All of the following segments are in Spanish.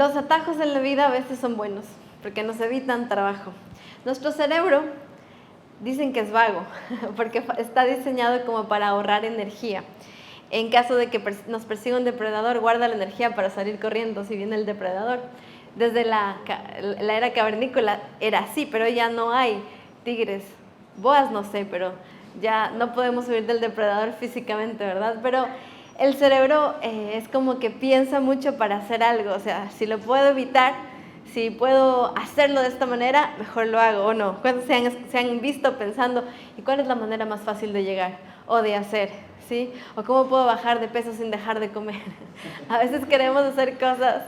Los atajos en la vida a veces son buenos, porque nos evitan trabajo. Nuestro cerebro dicen que es vago, porque está diseñado como para ahorrar energía. En caso de que nos persiga un depredador, guarda la energía para salir corriendo si viene el depredador. Desde la era cavernícola era así, pero ya no hay tigres, boas no sé, pero ya no podemos huir del depredador físicamente, ¿verdad? Pero el cerebro es como que piensa mucho para hacer algo, o sea, si lo puedo evitar, si puedo hacerlo de esta manera, mejor lo hago, ¿o no? ¿Cuántos se han visto pensando, ¿y cuál es la manera más fácil de llegar o de hacer? ¿Sí? ¿O cómo puedo bajar de peso sin dejar de comer? A veces queremos hacer cosas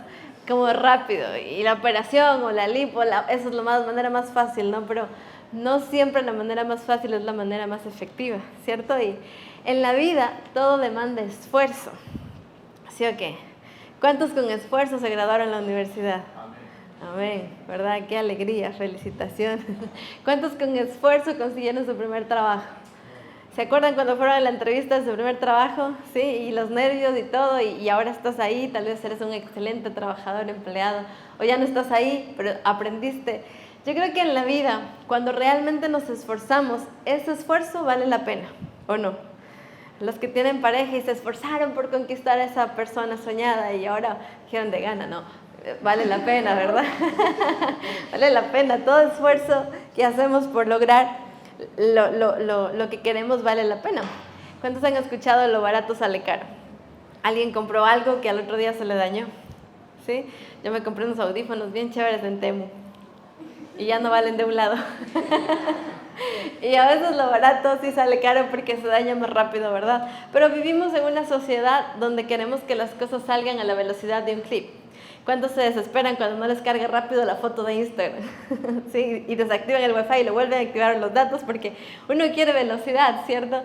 como rápido, y la operación o la lipo, esa es la manera más fácil, ¿no? Pero no siempre la manera más fácil es la manera más efectiva, ¿cierto? Y en la vida todo demanda esfuerzo, ¿sí o qué? ¿Cuántos con esfuerzo se graduaron en la universidad? Amén, ¿verdad? Qué alegría, felicitaciones. ¿Cuántos con esfuerzo consiguieron su primer trabajo? ¿Se acuerdan cuando fueron a la entrevista de su primer trabajo? Sí, y los nervios y todo, y ahora estás ahí, tal vez eres un excelente trabajador, empleado, o ya no estás ahí, pero aprendiste. Yo creo que en la vida, cuando realmente nos esforzamos, ese esfuerzo vale la pena, ¿o no? Los que tienen pareja y se esforzaron por conquistar a esa persona soñada y ahora dijeron de gana, no, vale la pena, ¿verdad? Vale la pena, todo esfuerzo que hacemos por lograr lo que queremos vale la pena. ¿Cuántos han escuchado lo barato sale caro? Alguien compró algo que al otro día se le dañó, ¿sí? Yo me compré unos audífonos bien chéveres en Temu y ya no valen de un lado. Y a veces lo barato sí sale caro porque se daña más rápido, ¿verdad? Pero vivimos en una sociedad donde queremos que las cosas salgan a la velocidad de un clip. ¿Cuántos se desesperan cuando no les carga rápido la foto de Instagram? ¿Sí? Y desactivan el wifi y lo vuelven a activar los datos porque uno quiere velocidad, ¿cierto?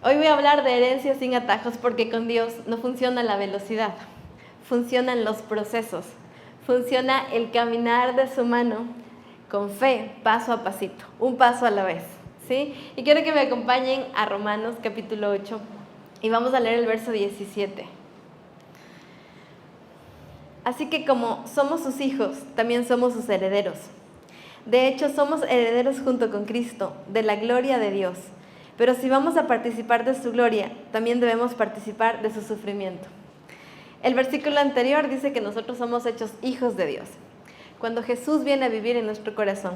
Hoy voy a hablar de herencias sin atajos porque con Dios no funciona la velocidad, funcionan los procesos, funciona el caminar de su mano con fe, paso a pasito, un paso a la vez, ¿sí? Y quiero que me acompañen a Romanos capítulo 8 y vamos a leer el verso 17. Así que como somos sus hijos, también somos sus herederos. De hecho, somos herederos junto con Cristo, de la gloria de Dios. Pero si vamos a participar de su gloria, también debemos participar de su sufrimiento. El versículo anterior dice que nosotros somos hechos hijos de Dios. Cuando Jesús viene a vivir en nuestro corazón,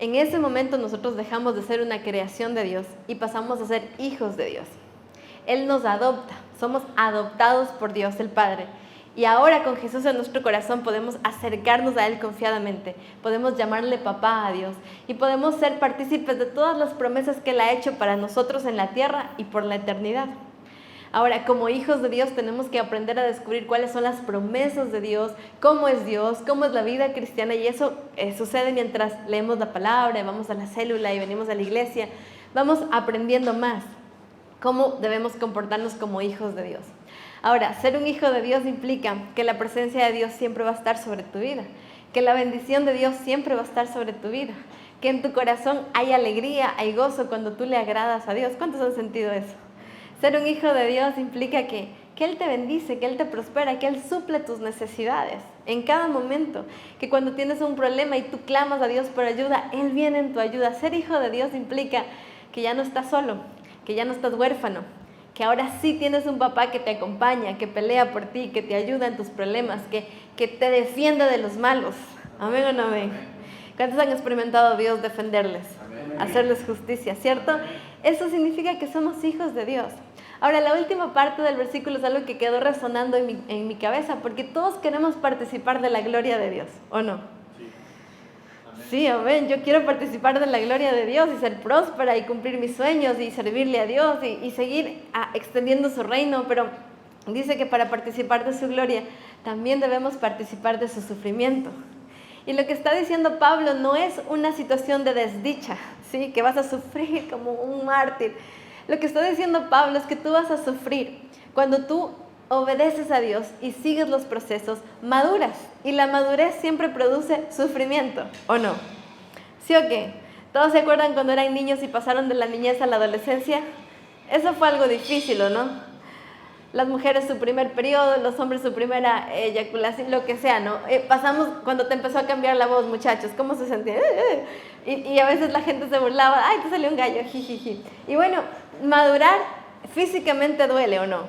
en ese momento nosotros dejamos de ser una creación de Dios y pasamos a ser hijos de Dios. Él nos adopta, somos adoptados por Dios el Padre. Y ahora con Jesús en nuestro corazón podemos acercarnos a Él confiadamente, podemos llamarle papá a Dios y podemos ser partícipes de todas las promesas que Él ha hecho para nosotros en la tierra y por la eternidad. Ahora, como hijos de Dios tenemos que aprender a descubrir cuáles son las promesas de Dios, cómo es la vida cristiana, y eso sucede mientras leemos la palabra, vamos a la célula y venimos a la iglesia, vamos aprendiendo más cómo debemos comportarnos como hijos de Dios. Ahora, ser un hijo de Dios implica que la presencia de Dios siempre va a estar sobre tu vida, que la bendición de Dios siempre va a estar sobre tu vida, que en tu corazón hay alegría, hay gozo cuando tú le agradas a Dios. ¿Cuántos han sentido eso? Ser un hijo de Dios implica que Él te bendice, que Él te prospera, que Él suple tus necesidades en cada momento, que cuando tienes un problema y tú clamas a Dios por ayuda, Él viene en tu ayuda. Ser hijo de Dios implica que ya no estás solo, que ya no estás huérfano, que ahora sí tienes un papá que te acompaña, que pelea por ti, que te ayuda en tus problemas, que te defiende de los malos. ¿Amén o no amén? ¿Cuántos han experimentado a Dios defenderles? Amén. Hacerles justicia, ¿cierto? Eso significa que somos hijos de Dios. Ahora, la última parte del versículo es algo que quedó resonando en mi cabeza, porque todos queremos participar de la gloria de Dios, ¿o no? Sí, amén. Yo quiero participar de la gloria de Dios y ser próspera y cumplir mis sueños y servirle a Dios y seguir extendiendo su reino, pero dice que para participar de su gloria también debemos participar de su sufrimiento. Y lo que está diciendo Pablo no es una situación de desdicha, ¿sí? Que vas a sufrir como un mártir. Lo que está diciendo Pablo es que tú vas a sufrir cuando tú obedeces a Dios y sigues los procesos, maduras. Y la madurez siempre produce sufrimiento, ¿o no? ¿Sí o qué? ¿Todos se acuerdan cuando eran niños y pasaron de la niñez a la adolescencia? Eso fue algo difícil, ¿o no? las mujeres su primer periodo, los hombres su primera eyaculación, lo que sea, ¿no? Pasamos cuando te empezó a cambiar la voz, muchachos, ¿cómo se sentía? Y a veces la gente se burlaba, ay, te salió un gallo, jijiji. Y bueno, madurar físicamente duele, ¿o no?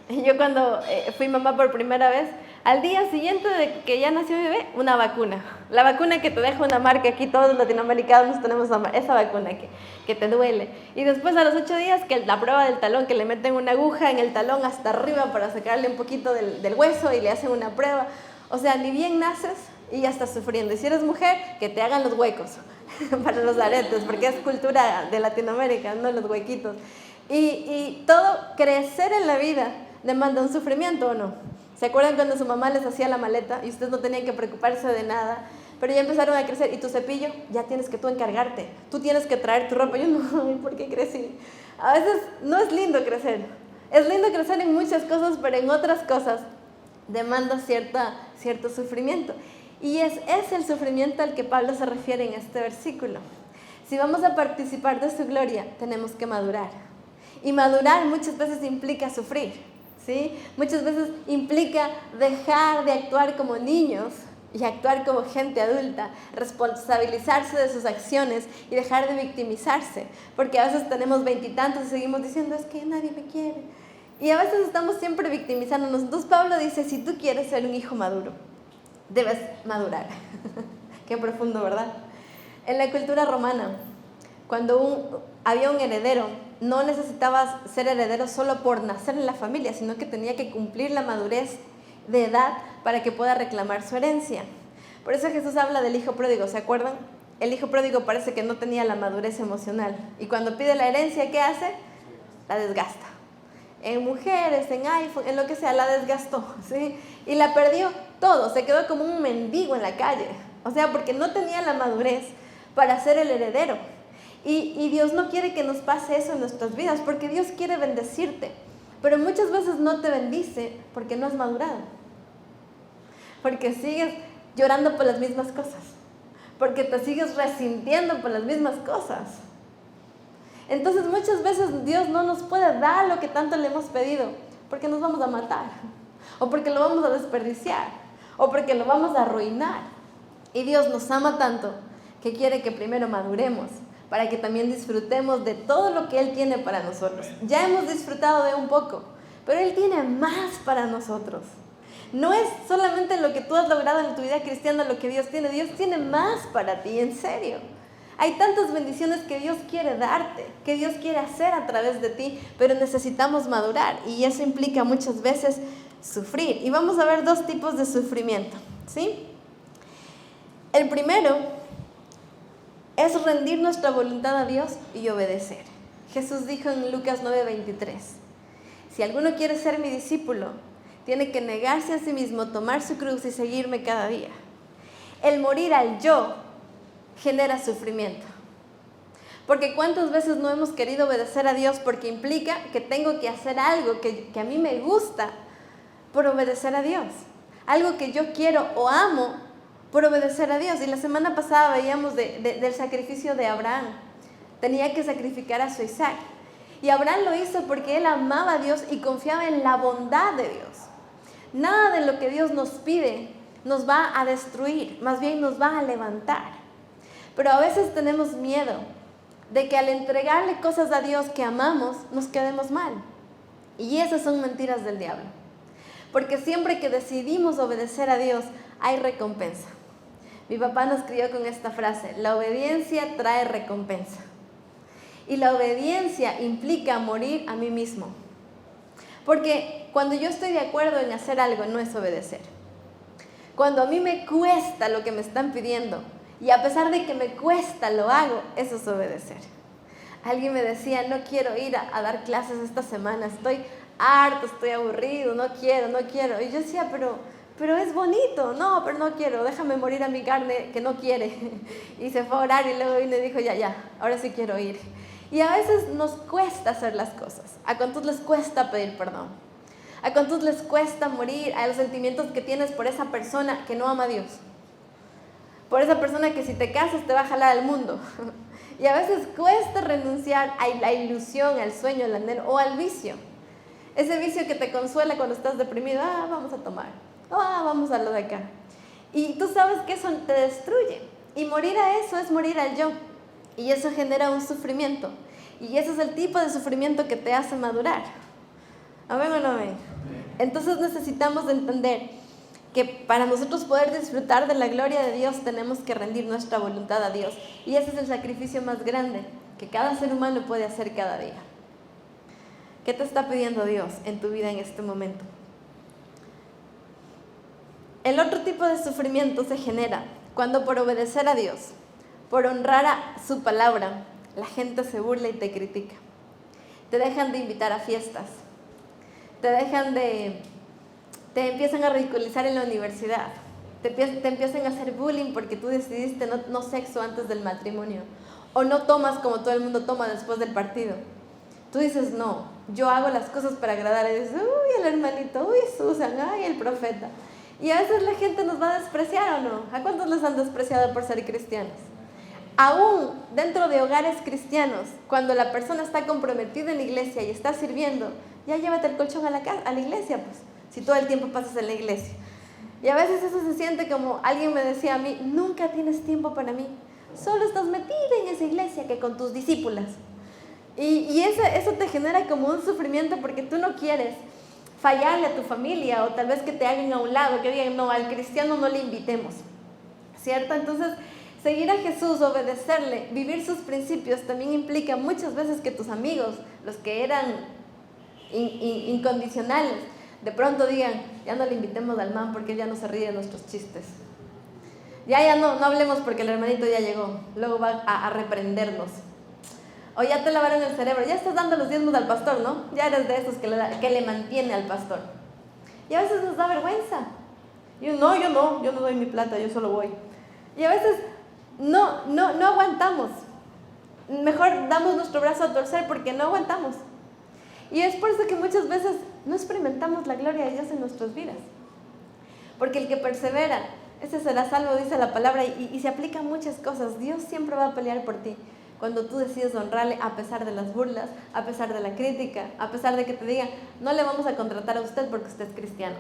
Yo cuando fui mamá por primera vez, al día siguiente de que ya nació mi bebé, una vacuna. La vacuna que te deja una marca, aquí todos los latinoamericanos tenemos esa vacuna que te duele. Y después a los 8 días, que la prueba del talón, que le meten una aguja en el talón hasta arriba para sacarle un poquito del hueso y le hacen una prueba. O sea, ni bien naces y ya estás sufriendo. Y si eres mujer, que te hagan los huecos para los aretes, porque es cultura de Latinoamérica, no los huequitos. Y todo crecer en la vida demanda un sufrimiento, ¿o no? ¿Se acuerdan cuando su mamá les hacía la maleta y ustedes no tenían que preocuparse de nada? Pero ya empezaron a crecer y tu cepillo ya tienes que tú encargarte. Tú tienes que traer tu ropa. Yo no, ¿por qué crecí? A veces no es lindo crecer. Es lindo crecer en muchas cosas, pero en otras cosas demanda cierto sufrimiento. Y es el sufrimiento al que Pablo se refiere en este versículo. Si vamos a participar de su gloria, tenemos que madurar. Y madurar muchas veces implica sufrir. ¿Sí? Muchas veces implica dejar de actuar como niños y actuar como gente adulta, responsabilizarse de sus acciones y dejar de victimizarse, porque a veces tenemos 20 y tantos y seguimos diciendo, es que nadie me quiere. Y a veces estamos siempre victimizándonos. Entonces Pablo dice, si tú quieres ser un hijo maduro, debes madurar. Qué profundo, ¿verdad? En la cultura romana, cuando había un heredero, no necesitabas ser heredero solo por nacer en la familia, sino que tenía que cumplir la madurez de edad para que pueda reclamar su herencia. Por eso Jesús habla del hijo pródigo, ¿se acuerdan? El hijo pródigo parece que no tenía la madurez emocional. Y cuando pide la herencia, ¿qué hace? La desgasta. En mujeres, en iPhone, en lo que sea, la desgastó, ¿sí? Y la perdió todo, se quedó como un mendigo en la calle. O sea, porque no tenía la madurez para ser el heredero. Y Dios no quiere que nos pase eso en nuestras vidas, porque Dios quiere bendecirte. Pero muchas veces no te bendice porque no has madurado. Porque sigues llorando por las mismas cosas. Porque te sigues resintiendo por las mismas cosas. Entonces muchas veces Dios no nos puede dar lo que tanto le hemos pedido, porque nos vamos a matar. O porque lo vamos a desperdiciar. O porque lo vamos a arruinar. Y Dios nos ama tanto que quiere que primero maduremos, para que también disfrutemos de todo lo que Él tiene para nosotros. Ya hemos disfrutado de un poco, pero Él tiene más para nosotros. No es solamente lo que tú has logrado en tu vida cristiana lo que Dios tiene más para ti, en serio. Hay tantas bendiciones que Dios quiere darte, que Dios quiere hacer a través de ti, pero necesitamos madurar y eso implica muchas veces sufrir. Y vamos a ver 2 tipos de sufrimiento, ¿sí? El primero es rendir nuestra voluntad a Dios y obedecer. Jesús dijo en Lucas 9:23, si alguno quiere ser mi discípulo, tiene que negarse a sí mismo, tomar su cruz y seguirme cada día. El morir al yo genera sufrimiento. Porque ¿cuántas veces no hemos querido obedecer a Dios porque implica que tengo que hacer algo que a mí me gusta por obedecer a Dios? Algo que yo quiero o amo por obedecer a Dios. Y la semana pasada veíamos del sacrificio de Abraham. Tenía que sacrificar a su Isaac. Y Abraham lo hizo porque él amaba a Dios y confiaba en la bondad de Dios. Nada de lo que Dios nos pide nos va a destruir, más bien nos va a levantar. Pero a veces tenemos miedo de que al entregarle cosas a Dios que amamos, nos quedemos mal. Y esas son mentiras del diablo. Porque siempre que decidimos obedecer a Dios, hay recompensa. Mi papá nos crió con esta frase, la obediencia trae recompensa. Y la obediencia implica morir a mí mismo. Porque cuando yo estoy de acuerdo en hacer algo, no es obedecer. Cuando a mí me cuesta lo que me están pidiendo, y a pesar de que me cuesta, lo hago, eso es obedecer. Alguien me decía, no quiero ir a dar clases esta semana, estoy harto, estoy aburrido, no quiero. Y yo decía, pero es bonito, no, pero no quiero, déjame morir a mi carne que no quiere. Y se fue a orar y luego vino y dijo, ya, ahora sí quiero ir. Y a veces nos cuesta hacer las cosas. ¿A cuántos les cuesta pedir perdón? ¿A cuántos les cuesta morir a los sentimientos que tienes por esa persona que no ama a Dios? Por esa persona que si te casas te va a jalar al mundo. Y a veces cuesta renunciar a la ilusión, al sueño, al anhelo o al vicio. Ese vicio que te consuela cuando estás deprimido, vamos a tomar, vamos a lo de acá. Y tú sabes que eso te destruye. Y morir a eso es morir al yo. Y eso genera un sufrimiento. Y ese es el tipo de sufrimiento que te hace madurar. ¿Amén o no amén? Entonces necesitamos entender que para nosotros poder disfrutar de la gloria de Dios tenemos que rendir nuestra voluntad a Dios. Y ese es el sacrificio más grande que cada ser humano puede hacer cada día. ¿Qué te está pidiendo Dios en tu vida en este momento? El otro tipo de sufrimiento se genera cuando por obedecer a Dios, por honrar a su palabra, la gente se burla y te critica. Te dejan de invitar a fiestas. Te empiezan a ridiculizar en la universidad. Te empiezan a hacer bullying porque tú decidiste no sexo antes del matrimonio. O no tomas como todo el mundo toma después del partido. Tú dices, no, yo hago las cosas para agradar. Y dices, uy, el hermanito, uy, Susan, ay, el profeta. Y a veces la gente nos va a despreciar, ¿o no? ¿A cuántos les han despreciado por ser cristianos? Aún dentro de hogares cristianos, cuando la persona está comprometida en la iglesia y está sirviendo, ya llévate el colchón a la iglesia, pues, si todo el tiempo pasas en la iglesia. Y a veces eso se siente como, alguien me decía a mí, nunca tienes tiempo para mí, solo estás metida en esa iglesia que con tus discípulas. Y eso te genera como un sufrimiento porque tú no quieres fallarle a tu familia o tal vez que te hagan a un lado, que digan, no, al cristiano no le invitemos, ¿cierto? Entonces, seguir a Jesús, obedecerle, vivir sus principios también implica muchas veces que tus amigos, los que eran incondicionales, de pronto digan, ya no le invitemos al man porque él ya no se ríe de nuestros chistes. Ya no hablemos porque el hermanito ya llegó, luego va a reprendernos. O ya te lavaron el cerebro, ya estás dando los diezmos al pastor, ¿no? Ya eres de esos que le mantiene al pastor. Y a veces nos da vergüenza. Yo no doy mi plata, yo solo voy. Y a veces no aguantamos. Mejor damos nuestro brazo a torcer porque no aguantamos. Y es por eso que muchas veces no experimentamos la gloria de Dios en nuestras vidas. Porque el que persevera, ese será salvo, dice la palabra, y se aplica a muchas cosas. Dios siempre va a pelear por ti. Cuando tú decides honrarle a pesar de las burlas, a pesar de la crítica, a pesar de que te digan, no le vamos a contratar a usted porque usted es cristiano.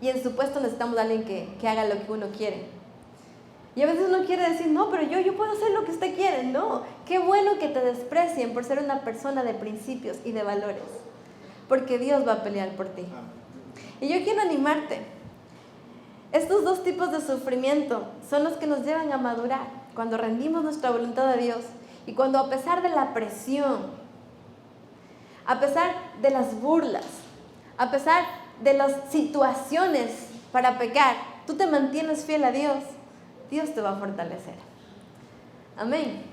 Y en su puesto necesitamos a alguien que haga lo que uno quiere. Y a veces uno quiere decir, no, pero yo puedo hacer lo que usted quiere. No, qué bueno que te desprecien por ser una persona de principios y de valores. Porque Dios va a pelear por ti. Y yo quiero animarte. Estos dos tipos de sufrimiento son los que nos llevan a madurar. Cuando rendimos nuestra voluntad a Dios y cuando a pesar de la presión, a pesar de las burlas, a pesar de las situaciones para pecar, tú te mantienes fiel a Dios, Dios te va a fortalecer. Amén.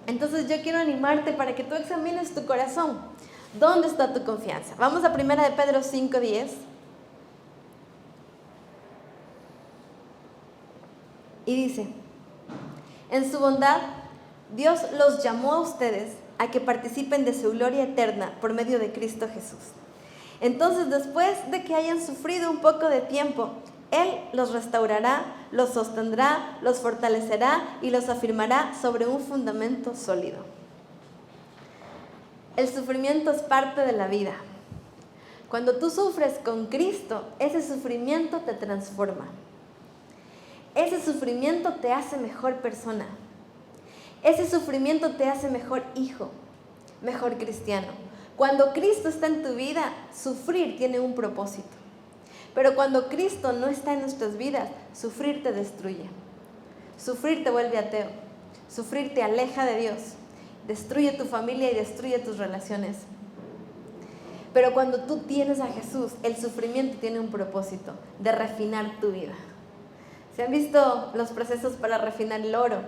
Entonces yo quiero animarte para que tú examines tu corazón. ¿Dónde está tu confianza? Vamos a 1 de Pedro 5:10. Y dice, en su bondad, Dios los llamó a ustedes a que participen de su gloria eterna por medio de Cristo Jesús. Entonces, después de que hayan sufrido un poco de tiempo, Él los restaurará, los sostendrá, los fortalecerá y los afirmará sobre un fundamento sólido. El sufrimiento es parte de la vida. Cuando tú sufres con Cristo, ese sufrimiento te transforma. Ese sufrimiento te hace mejor persona. Ese sufrimiento te hace mejor hijo, mejor cristiano. Cuando Cristo está en tu vida, sufrir tiene un propósito. Pero cuando Cristo no está en nuestras vidas, sufrir te destruye. Sufrir te vuelve ateo. Sufrir te aleja de Dios. Destruye tu familia y destruye tus relaciones. Pero cuando tú tienes a Jesús, el sufrimiento tiene un propósito de refinar tu vida. ¿Se han visto los procesos para refinar el oro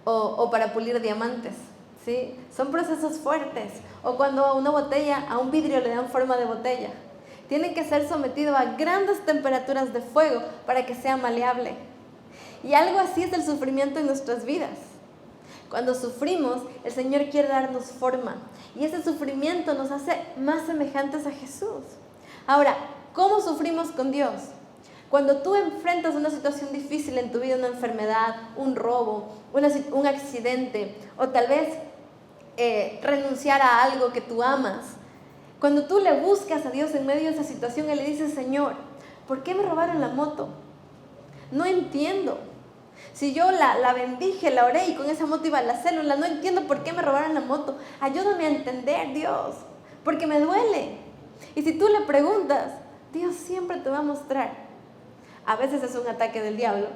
o para pulir diamantes? ¿Sí? Son procesos fuertes. O cuando a una botella, a un vidrio le dan forma de botella. Tiene que ser sometido a grandes temperaturas de fuego para que sea maleable. Y algo así es el sufrimiento en nuestras vidas. Cuando sufrimos, el Señor quiere darnos forma. Y ese sufrimiento nos hace más semejantes a Jesús. Ahora, ¿cómo sufrimos con Dios? Cuando tú enfrentas una situación difícil en tu vida, una enfermedad, un robo, un accidente, o tal vez renunciar a algo que tú amas, Cuando tú le buscas a Dios en medio de esa situación y le dices, Señor, ¿por qué me robaron la moto? No entiendo. Si yo la bendije, la oré y con esa moto iba a la célula, no entiendo por qué me robaron la moto. Ayúdame a entender, Dios, porque me duele. Y si tú le preguntas, Dios siempre te va a mostrar. A veces es un ataque del diablo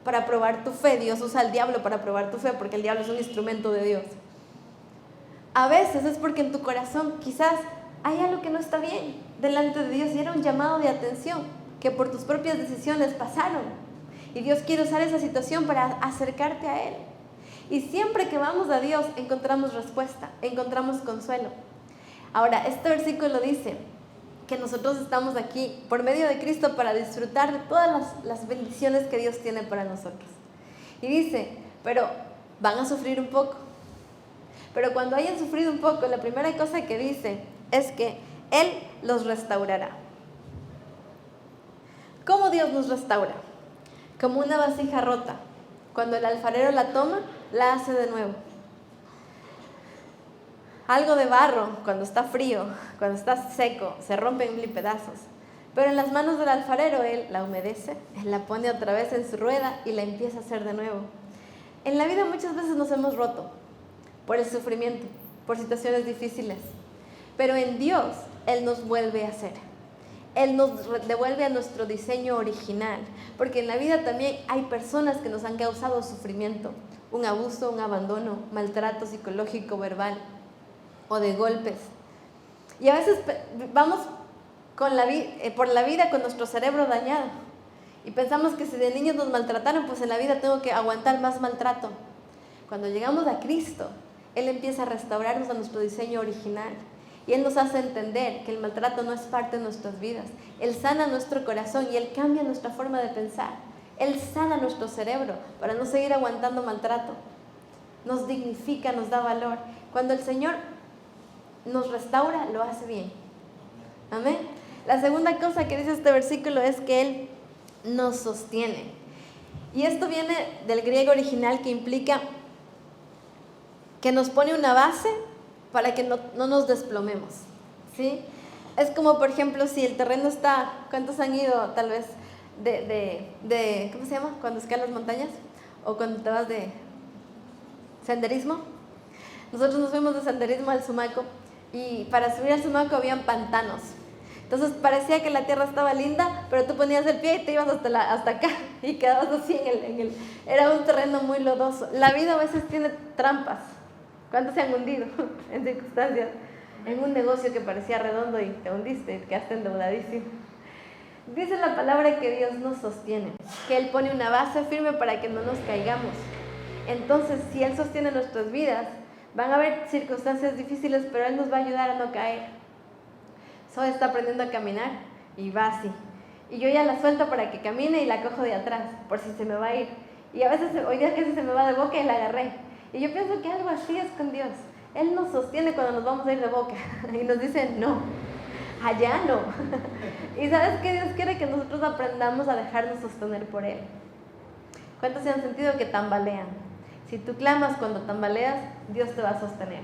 para probar tu fe. Dios usa al diablo para probar tu fe, porque el diablo es un instrumento de Dios. A veces es porque en tu corazón quizás hay algo que no está bien delante de Dios y era un llamado de atención que por tus propias decisiones pasaron. Y Dios quiere usar esa situación para acercarte a Él. Y siempre que vamos a Dios encontramos respuesta, encontramos consuelo. Ahora, este versículo dice que nosotros estamos aquí por medio de Cristo para disfrutar de todas las bendiciones que Dios tiene para nosotros. Y dice, pero van a sufrir un poco. Pero cuando hayan sufrido un poco, la primera cosa que dice es que Él los restaurará. ¿Cómo Dios nos restaura? Como una vasija rota. Cuando el alfarero la toma, la hace de nuevo. Algo de barro, cuando está frío, cuando está seco, se rompe en mil pedazos. Pero en las manos del alfarero, Él la humedece, Él la pone otra vez en su rueda y la empieza a hacer de nuevo. En la vida muchas veces nos hemos roto por el sufrimiento, por situaciones difíciles. Pero en Dios, Él nos vuelve a hacer. Él nos devuelve a nuestro diseño original. Porque en la vida también hay personas que nos han causado sufrimiento. Un abuso, un abandono, maltrato psicológico, verbal o de golpes. Y a veces vamos por la vida con nuestro cerebro dañado. Y pensamos que si de niños nos maltrataron, pues en la vida tengo que aguantar más maltrato. Cuando llegamos a Cristo, Él empieza a restaurarnos a nuestro diseño original. Y Él nos hace entender que el maltrato no es parte de nuestras vidas. Él sana nuestro corazón y Él cambia nuestra forma de pensar. Él sana nuestro cerebro para no seguir aguantando maltrato. Nos dignifica, nos da valor. Cuando el Señor nos restaura, lo hace bien. Amén. La segunda cosa que dice este versículo es que Él nos sostiene. Y esto viene del griego original, que implica que nos pone una base para que no nos desplomemos, ¿sí? Es como, por ejemplo, si el terreno está... ¿Cuántos han ido tal vez ¿cómo se llama? Cuando escalas montañas o cuando te vas de senderismo. Nosotros nos fuimos de senderismo al Sumaco y para subir al Sumaco habían pantanos. Entonces parecía que la tierra estaba linda, pero tú ponías el pie y te ibas hasta acá y quedabas así era un terreno muy lodoso. La vida a veces tiene trampas. ¿Cuántos se han hundido en circunstancias? En un negocio que parecía redondo y te hundiste, quedaste endeudadísimo. Dice la palabra que Dios nos sostiene, que Él pone una base firme para que no nos caigamos. Entonces, si Él sostiene nuestras vidas, van a haber circunstancias difíciles, pero Él nos va a ayudar a no caer. Zoe está aprendiendo a caminar y va así. Y yo ya la suelto para que camine y la cojo de atrás, por si se me va a ir. Y a veces, hoy día casi se me va de boca y la agarré. Y yo pienso que algo así es con Dios. Él nos sostiene cuando nos vamos a ir de boca y nos dice no, allá no. Y ¿sabes qué? Dios quiere que nosotros aprendamos a dejarnos sostener por Él. ¿Cuántos se han sentido que tambalean? Si tú clamas cuando tambaleas, Dios te va a sostener.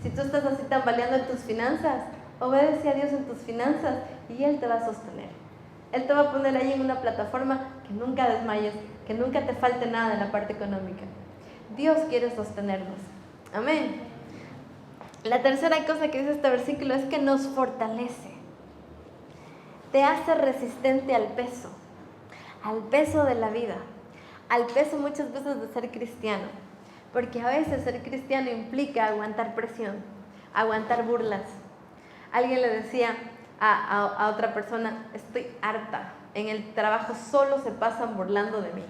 Si tú estás así tambaleando en tus finanzas, obedece a Dios en tus finanzas y Él te va a sostener. Él te va a poner ahí en una plataforma que nunca desmayes, que nunca te falte nada en la parte económica. Dios quiere sostenernos. Amén. La tercera cosa que dice este versículo es que nos fortalece. Te hace resistente al peso de la vida, al peso muchas veces de ser cristiano. Porque a veces ser cristiano implica aguantar presión, aguantar burlas. Alguien le decía a otra persona, estoy harta, en el trabajo solo se pasan burlando de mí.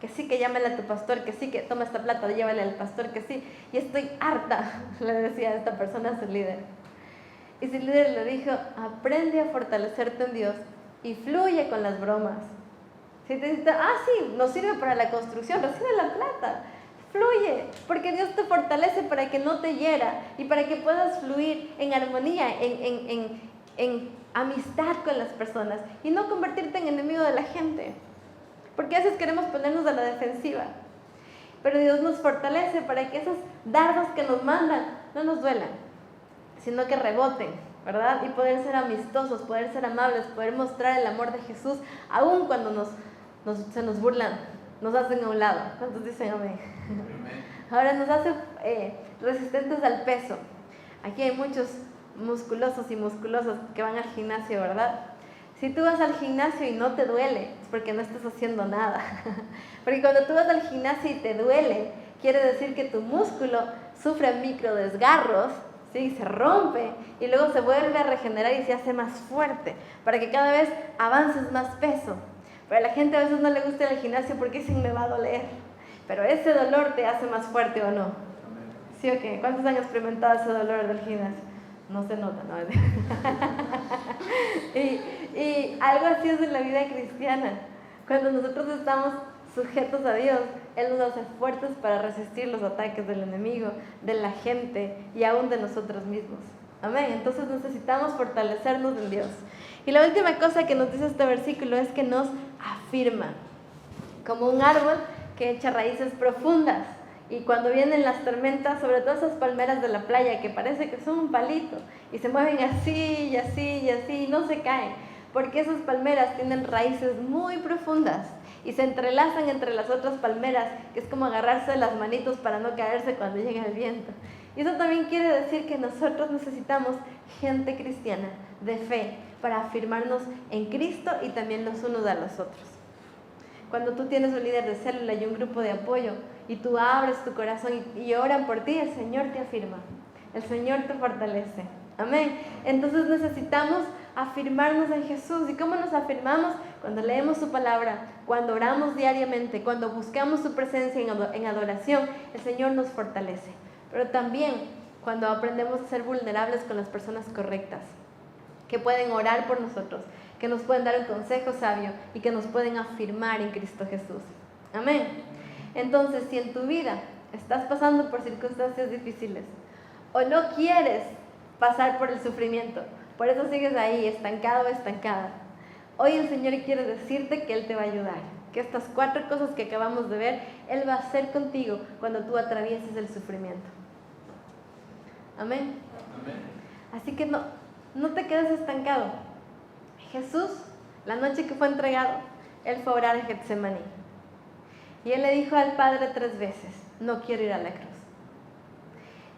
Que sí, que llámale a tu pastor, que sí, que toma esta plata, llévale al pastor, que sí. Y estoy harta, le decía a esta persona a su líder. Y su líder le dijo, aprende a fortalecerte en Dios y fluye con las bromas. Si te dice, sí, nos sirve para la construcción, recibe la plata. Fluye, porque Dios te fortalece para que no te hiera y para que puedas fluir en armonía, en amistad con las personas y no convertirte en enemigo de la gente. Porque a veces queremos ponernos a la defensiva. Pero Dios nos fortalece para que esos dardos que nos mandan no nos duelan. sino que reboten, ¿verdad? Y poder ser amistosos, poder ser amables, poder mostrar el amor de Jesús, aun cuando se nos burlan, nos hacen a un lado. ¿Cuántos dicen amén? Ahora nos hace resistentes al peso. Aquí hay muchos musculosos y musculosas que van al gimnasio, ¿verdad? Si tú vas al gimnasio y no te duele, es porque no estás haciendo nada. Porque cuando tú vas al gimnasio y te duele, quiere decir que tu músculo sufre micro desgarros, ¿sí? Se rompe y luego se vuelve a regenerar y se hace más fuerte para que cada vez avances más peso. Pero a la gente a veces no le gusta ir al gimnasio porque dicen me va a doler. Pero ese dolor te hace más fuerte, ¿o no? ¿Sí o qué? ¿Cuántos han experimentado ese dolor del gimnasio? No se nota, ¿no? y algo así es en la vida cristiana. Cuando nosotros estamos sujetos a Dios, Él nos hace fuertes para resistir los ataques del enemigo, de la gente y aún de nosotros mismos. Amén. Entonces necesitamos fortalecernos en Dios. Y la última cosa que nos dice este versículo es que nos afirma, como un árbol que echa raíces profundas. Y cuando vienen las tormentas, sobre todo esas palmeras de la playa que parece que son un palito y se mueven así y así y así y no se caen, porque esas palmeras tienen raíces muy profundas y se entrelazan entre las otras palmeras, que es como agarrarse de las manitos para no caerse cuando llega el viento. Y eso también quiere decir que nosotros necesitamos gente cristiana de fe para afirmarnos en Cristo y también los unos a los otros. Cuando tú tienes un líder de célula y un grupo de apoyo y tú abres tu corazón y oran por ti, el Señor te afirma, el Señor te fortalece. Amén. Entonces necesitamos afirmarnos en Jesús. ¿Y cómo nos afirmamos? Cuando leemos su palabra, cuando oramos diariamente, cuando buscamos su presencia en adoración, el Señor nos fortalece. Pero también cuando aprendemos a ser vulnerables con las personas correctas, que pueden orar por nosotros, que nos pueden dar un consejo sabio y que nos pueden afirmar en Cristo Jesús. Amén. Entonces, si en tu vida estás pasando por circunstancias difíciles o no quieres pasar por el sufrimiento, por eso sigues ahí estancado o estancada, hoy el Señor quiere decirte que Él te va a ayudar, que estas 4 cosas que acabamos de ver, Él va a hacer contigo cuando tú atravieses el sufrimiento. Amén. Amén. Así que no te quedes estancado. Jesús, la noche que fue entregado, Él fue a orar en Getsemaní. Y Él le dijo al Padre 3 veces, no quiero ir a la cruz.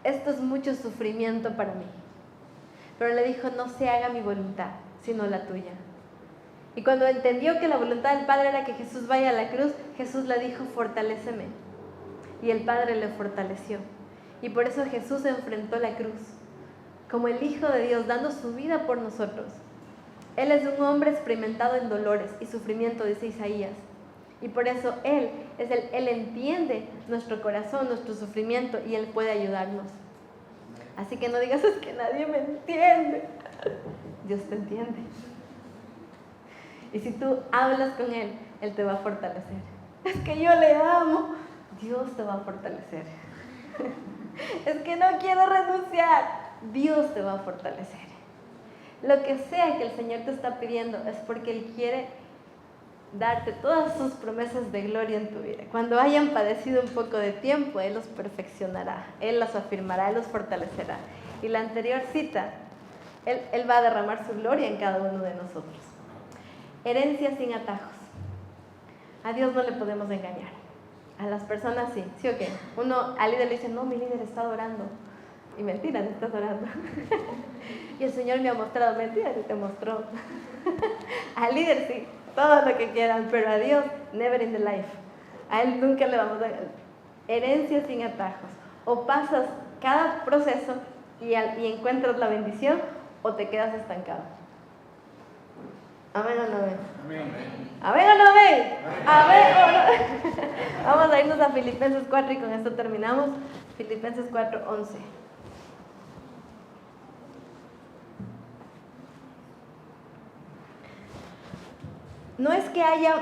Esto es mucho sufrimiento para mí. Pero le dijo, no se haga mi voluntad, sino la tuya. Y cuando entendió que la voluntad del Padre era que Jesús vaya a la cruz, Jesús le dijo, fortaléceme. Y el Padre le fortaleció. Y por eso Jesús enfrentó la cruz, como el Hijo de Dios, dando su vida por nosotros. Él es un hombre experimentado en dolores y sufrimiento, dice Isaías. Y por eso Él entiende nuestro corazón, nuestro sufrimiento, y Él puede ayudarnos. Así que no digas, es que nadie me entiende. Dios te entiende. Y si tú hablas con Él, Él te va a fortalecer. Es que yo le amo. Dios te va a fortalecer. Es que no quiero renunciar. Dios te va a fortalecer. Lo que sea que el Señor te está pidiendo es porque Él quiere darte todas sus promesas de gloria en tu vida. Cuando hayan padecido un poco de tiempo, Él los perfeccionará, Él los afirmará, Él los fortalecerá. Y la anterior cita, Él va a derramar su gloria en cada uno de nosotros. Herencia sin atajos. A Dios no le podemos engañar. A las personas sí, ¿sí o qué? Uno al líder le dice, no, mi líder está adorando. Y mentira, no estás orando. Y el Señor me ha mostrado, mentira, te mostró. Al líder sí, todo lo que quieran, pero a Dios, never in the life. A Él nunca le vamos a dar herencia sin atajos. O pasas cada proceso y encuentras la bendición, o te quedas estancado. ¿Amén o no amén? Amén. ¿Amén o no amén? Amén o no. Vamos a irnos a Filipenses 4 y con esto terminamos. Filipenses 4:11. No es que haya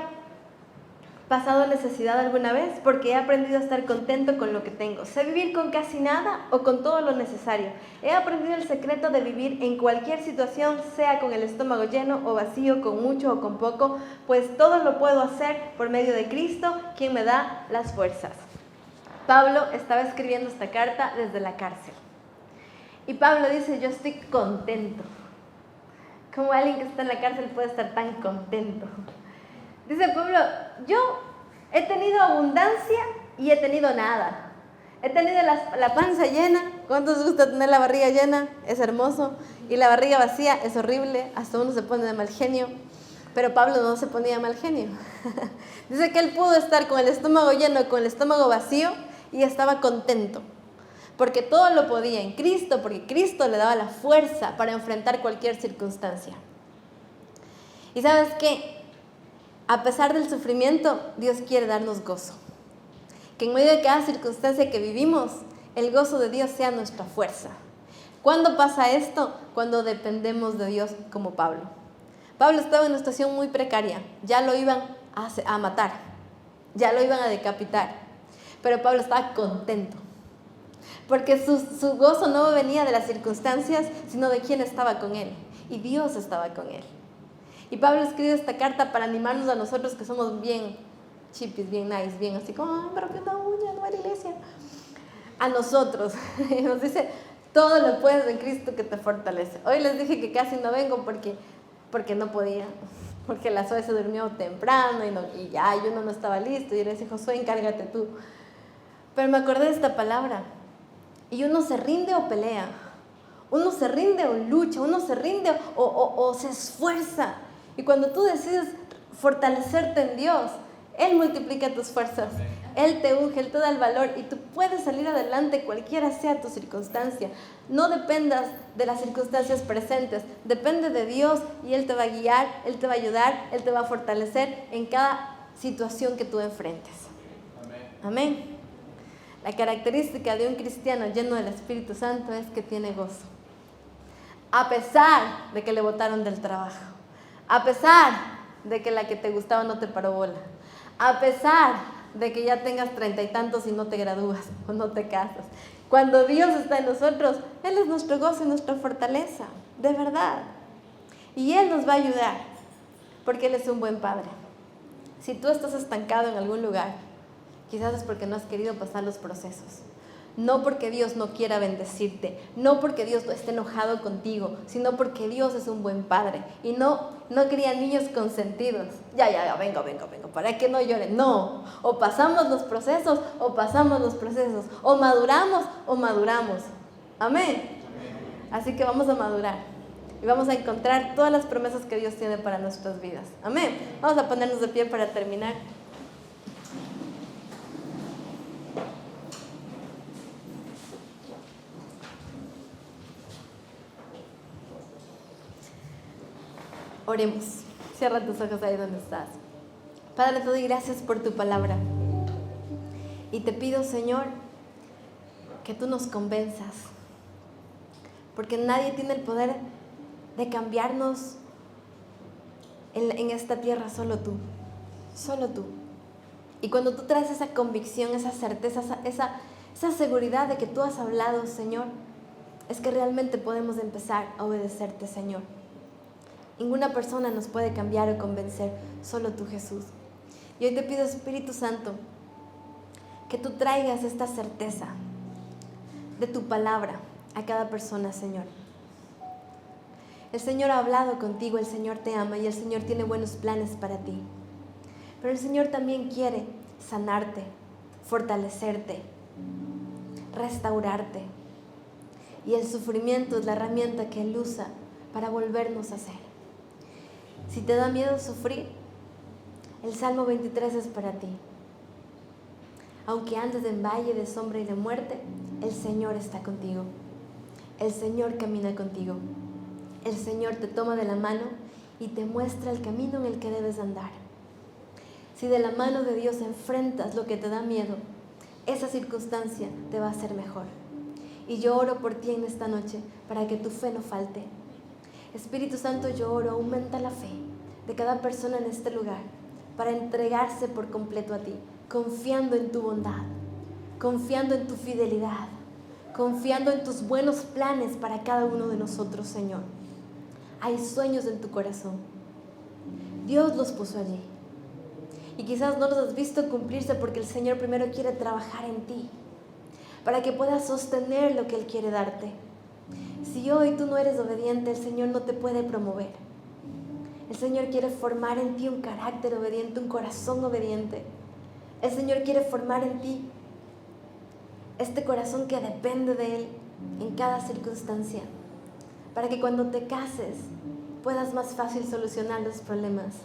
pasado necesidad alguna vez, porque he aprendido a estar contento con lo que tengo. Sé vivir con casi nada o con todo lo necesario. He aprendido el secreto de vivir en cualquier situación, sea con el estómago lleno o vacío, con mucho o con poco, pues todo lo puedo hacer por medio de Cristo, quien me da las fuerzas. Pablo estaba escribiendo esta carta desde la cárcel. Y Pablo dice, yo estoy contento. ¿Cómo alguien que está en la cárcel puede estar tan contento? Dice Pablo, yo he tenido abundancia y he tenido nada. He tenido la panza llena. ¿Cuántos les gusta tener la barriga llena? Es hermoso. Y la barriga vacía es horrible. Hasta uno se pone de mal genio. Pero Pablo no se ponía de mal genio. Dice que él pudo estar con el estómago lleno, con el estómago vacío, y estaba contento. Porque todo lo podía en Cristo, porque Cristo le daba la fuerza para enfrentar cualquier circunstancia. ¿Y sabes qué? A pesar del sufrimiento, Dios quiere darnos gozo. Que en medio de cada circunstancia que vivimos, el gozo de Dios sea nuestra fuerza. ¿Cuándo pasa esto? Cuando dependemos de Dios, como Pablo. Pablo estaba en una situación muy precaria. Ya lo iban a matar. Ya lo iban a decapitar. Pero Pablo estaba contento. Porque su gozo no venía de las circunstancias, sino de quién estaba con él. Y Dios estaba con él. Y Pablo escribe esta carta para animarnos a nosotros que somos bien chipis, bien nice, bien así como, ay, pero que una uña, no hay iglesia. A nosotros. Y nos dice, todo lo puedes en Cristo que te fortalece. Hoy les dije que casi no vengo porque no podía. Porque la Zoe se durmió temprano y uno no estaba listo. Y le dije, Josué, encárgate tú. Pero me acordé de esta palabra. Y uno se rinde o pelea. Uno se rinde o lucha. Uno se rinde o se esfuerza. Y cuando tú decides fortalecerte en Dios, Él multiplica tus fuerzas. Él te unge, Él te da el valor y tú puedes salir adelante cualquiera sea tu circunstancia. No dependas de las circunstancias presentes. Depende de Dios y Él te va a guiar, Él te va a ayudar, Él te va a fortalecer en cada situación que tú enfrentes. Amén. La característica de un cristiano lleno del Espíritu Santo es que tiene gozo. A pesar de que le botaron del trabajo. A pesar de que la que te gustaba no te paró bola. A pesar de que ya tengas 30 y tantos y no te gradúas o no te casas. Cuando Dios está en nosotros, Él es nuestro gozo y nuestra fortaleza. De verdad. Y Él nos va a ayudar. Porque Él es un buen Padre. Si tú estás estancado en algún lugar, quizás es porque no has querido pasar los procesos. No porque Dios no quiera bendecirte, no porque Dios no esté enojado contigo, sino porque Dios es un buen Padre y no cría niños consentidos. Ya, vengo, para que no lloren. No, o pasamos los procesos, o maduramos. Amén. Así que vamos a madurar y vamos a encontrar todas las promesas que Dios tiene para nuestras vidas. Amén. Vamos a ponernos de pie para terminar. Oremos. Cierra tus ojos ahí donde estás. Padre, te doy gracias por tu palabra. Y te pido, Señor, que tú nos convenzas. Porque nadie tiene el poder de cambiarnos en esta tierra, solo tú. Solo tú. Y cuando tú traes esa convicción, esa certeza, esa seguridad de que tú has hablado, Señor, es que realmente podemos empezar a obedecerte, Señor. Ninguna persona nos puede cambiar o convencer, solo tú, Jesús. Y hoy te pido, Espíritu Santo, que tú traigas esta certeza de tu palabra a cada persona, Señor. El Señor ha hablado contigo, el Señor te ama y el Señor tiene buenos planes para ti. Pero el Señor también quiere sanarte, fortalecerte, restaurarte. Y el sufrimiento es la herramienta que Él usa para volvernos a ser. Si te da miedo sufrir, el Salmo 23 es para ti. Aunque andes en valle de sombra y de muerte, el Señor está contigo. El Señor camina contigo. El Señor te toma de la mano y te muestra el camino en el que debes andar. Si de la mano de Dios enfrentas lo que te da miedo, esa circunstancia te va a hacer mejor. Y yo oro por ti en esta noche para que tu fe no falte. Espíritu Santo, yo oro, aumenta la fe de cada persona en este lugar para entregarse por completo a ti, confiando en tu bondad, confiando en tu fidelidad, confiando en tus buenos planes para cada uno de nosotros, Señor. Hay sueños en tu corazón. Dios los puso allí. Y quizás no los has visto cumplirse porque el Señor primero quiere trabajar en ti, para que puedas sostener lo que Él quiere darte. Si hoy tú no eres obediente, el Señor no te puede promover. El Señor quiere formar en ti un carácter obediente, un corazón obediente. El Señor quiere formar en ti este corazón que depende de Él en cada circunstancia, para que cuando te cases puedas más fácil solucionar los problemas,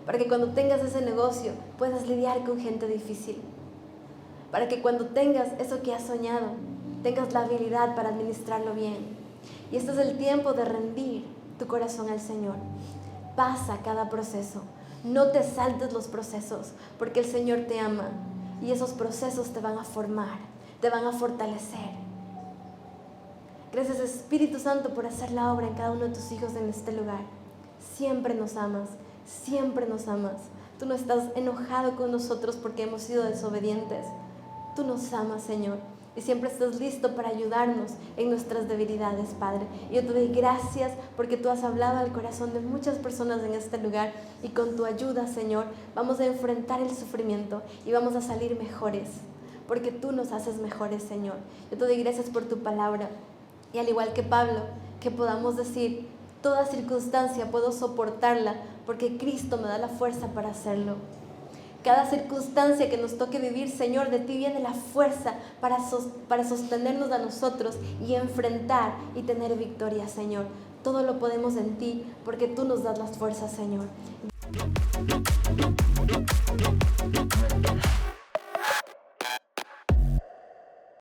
para que cuando tengas ese negocio puedas lidiar con gente difícil, para que cuando tengas eso que has soñado, tengas la habilidad para administrarlo bien. Y este es el tiempo de rendir tu corazón al Señor. Pasa cada proceso, no te saltes los procesos, porque el Señor te ama y esos procesos te van a formar, te van a fortalecer. Gracias, Espíritu Santo, por hacer la obra en cada uno de tus hijos en este lugar. Siempre nos amas, siempre nos amas. Tú no estás enojado con nosotros porque hemos sido desobedientes. Tú nos amas, Señor, y siempre estás listo para ayudarnos en nuestras debilidades, Padre. Y yo te doy gracias porque tú has hablado al corazón de muchas personas en este lugar, y con tu ayuda, Señor, vamos a enfrentar el sufrimiento y vamos a salir mejores, porque tú nos haces mejores, Señor. Yo te doy gracias por tu palabra, y al igual que Pablo, que podamos decir: toda circunstancia puedo soportarla porque Cristo me da la fuerza para hacerlo. Cada circunstancia que nos toque vivir, Señor, de ti viene la fuerza para sostenernos a nosotros y enfrentar y tener victoria, Señor. Todo lo podemos en ti porque tú nos das las fuerzas, Señor.